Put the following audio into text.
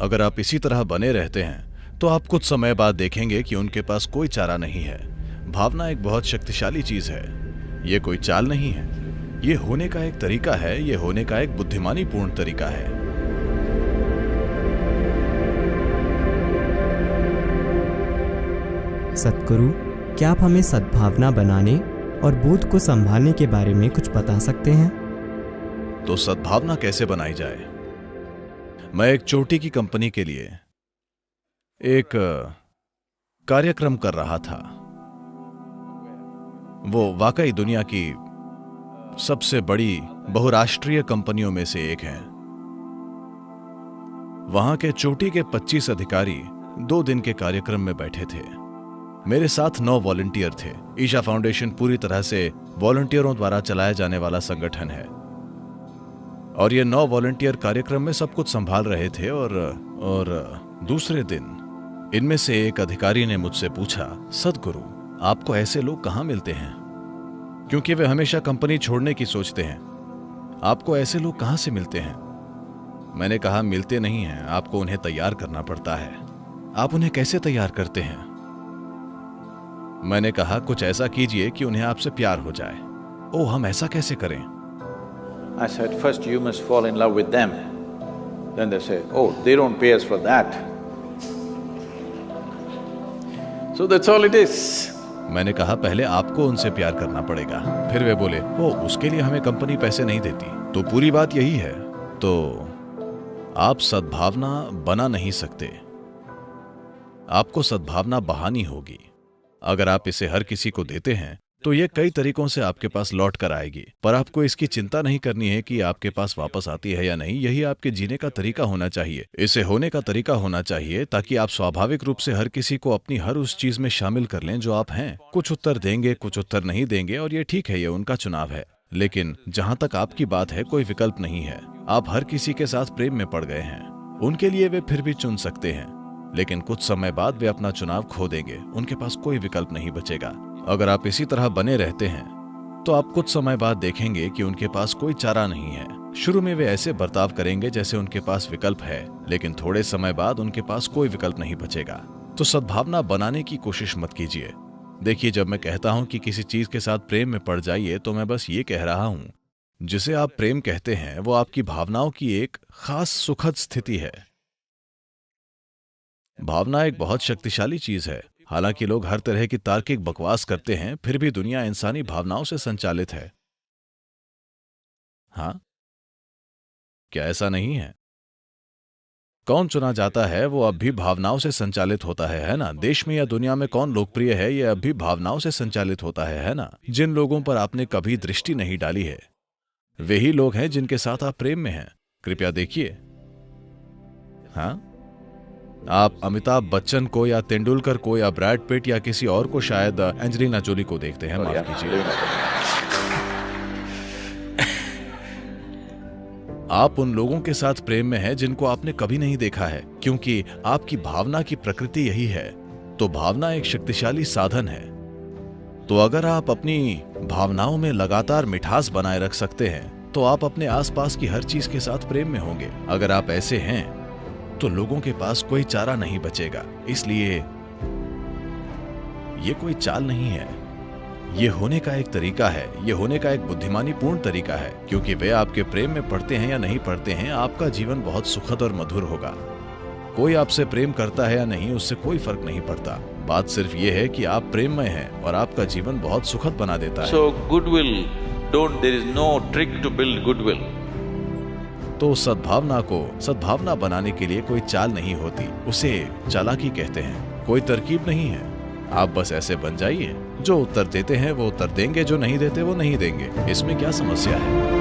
अगर आप इसी तरह बने रहते हैं तो आप कुछ समय बाद देखेंगे कि उनके पास कोई चारा नहीं है। भावना एक बहुत शक्तिशाली चीज है। ये कोई चाल नहीं है, ये होने का एक तरीका है, ये होने का एक बुद्धिमानीपूर्ण तरीका है। सतगुरु, क्या आप हमें सद्भावना बनाने और बोध को संभालने के बारे में कुछ बता सकते हैं? तो सद्भावना कैसे बनाई जाए? मैं एक चोटी की कंपनी के लिए एक कार्यक्रम कर रहा था। वो वाकई दुनिया की सबसे बड़ी बहुराष्ट्रीय कंपनियों में से एक है। वहां के चोटी के 25 अधिकारी 2 दिन के कार्यक्रम में बैठे थे। मेरे साथ 9 वॉलंटियर थे। ईशा फाउंडेशन पूरी तरह से वॉलंटियरों द्वारा चलाया जाने वाला संगठन है और ये 9 वॉलंटियर कार्यक्रम में सब कुछ संभाल रहे थे। और दूसरे दिन इनमें से एक अधिकारी ने मुझसे पूछा, सद्गुरु, आपको ऐसे लोग कहां मिलते हैं? क्योंकि वे हमेशा कंपनी छोड़ने की सोचते हैं। आपको ऐसे लोग कहां से मिलते हैं? मैंने कहा, मिलते नहीं हैं, आपको उन्हें तैयार करना पड़ता है। आप उन्हें कैसे तैयार करते हैं? मैंने कहा, कुछ ऐसा कीजिए कि उन्हें आपसे प्यार हो जाए। ओह, हम ऐसा कैसे करें? I said, first you must fall in love with them. Then they say, oh, they don't pay us for that. So that's all it is. मैंने कहा, पहले आपको उनसे प्यार करना पड़ेगा। फिर वे बोले, ओ, उसके लिए हमें कंपनी पैसे नहीं देती। तो पूरी बात यही है। तो आप सद्भावना बना नहीं सकते, आपको सद्भावना बहानी होगी। अगर आप इसे हर किसी को देते हैं तो ये कई तरीकों से आपके पास लौट कर आएगी, पर आपको इसकी चिंता नहीं करनी है कि आपके पास वापस आती है या नहीं। यही आपके जीने का तरीका होना चाहिए, इसे होने का तरीका होना चाहिए, ताकि आप स्वाभाविक रूप से हर किसी को अपनी हर उस चीज में शामिल कर लें जो आप हैं। कुछ उत्तर देंगे, कुछ उत्तर नहीं देंगे, और ये ठीक है, ये उनका चुनाव है। लेकिन जहां तक आपकी बात है, कोई विकल्प नहीं है। आप हर किसी के साथ प्रेम में पड़ गए हैं। उनके लिए वे फिर भी चुन सकते हैं, लेकिन कुछ समय बाद वे अपना चुनाव खो देंगे। उनके पास कोई विकल्प नहीं बचेगा। अगर आप इसी तरह बने रहते हैं तो आप कुछ समय बाद देखेंगे कि उनके पास कोई चारा नहीं है। शुरू में वे ऐसे बर्ताव करेंगे जैसे उनके पास विकल्प है, लेकिन थोड़े समय बाद उनके पास कोई विकल्प नहीं बचेगा। तो सद्भावना बनाने की कोशिश मत कीजिए। देखिए, जब मैं कहता हूं कि किसी चीज के साथ प्रेम में पड़ जाइए, तो मैं बस ये कह रहा हूं, जिसे आप प्रेम कहते हैं वो आपकी भावनाओं की एक खास सुखद स्थिति है। भावना एक बहुत शक्तिशाली चीज है। हालांकि लोग हर तरह की तार्किक बकवास करते हैं, फिर भी दुनिया इंसानी भावनाओं से संचालित है। हाँ, क्या ऐसा नहीं है? कौन चुना जाता है वो अब भी भावनाओं से संचालित होता है ना? देश में या दुनिया में कौन लोकप्रिय है, ये अब भी भावनाओं से संचालित होता है ना? जिन लोगों पर आपने कभी दृष्टि नहीं डाली है, वे ही लोग हैं जिनके साथ आप प्रेम में हैं। कृपया देखिए। हाँ, आप अमिताभ बच्चन को या तेंदुलकर को या ब्रैड पिट या किसी और को, शायद एंजेलिना जोली को देखते हैं। माफ कीजिए। आप उन लोगों के साथ प्रेम में हैं जिनको आपने कभी नहीं देखा है, क्योंकि आपकी भावना की प्रकृति यही है। तो भावना एक शक्तिशाली साधन है। तो अगर आप अपनी भावनाओं में लगातार मिठास बनाए रख सकते हैं तो आप अपने आसपास की हर चीज के साथ प्रेम में होंगे। अगर आप ऐसे हैं तो लोगों के पास कोई चारा नहीं बचेगा। इसलिए ये कोई चाल नहीं है, ये होने का एक तरीका है, ये होने का एक बुद्धिमानीपूर्ण तरीका है। क्योंकि वे आपके प्रेम में पड़ते हैं या नहीं पड़ते हैं, आपका जीवन बहुत सुखद और मधुर होगा। कोई आपसे प्रेम करता है या नहीं, उससे कोई फर्क नहीं पड़ता। बात सिर्फ ये है कि आप प्रेममय हैं और आपका जीवन बहुत सुखद बना देता है। So goodwill, there is no trick to build goodwill. तो सद्भावना बनाने के लिए कोई चाल नहीं होती, उसे चालाकी कहते हैं। कोई तरकीब नहीं है, आप बस ऐसे बन जाइए। जो उत्तर देते हैं वो उत्तर देंगे, जो नहीं देते वो नहीं देंगे। इसमें क्या समस्या है?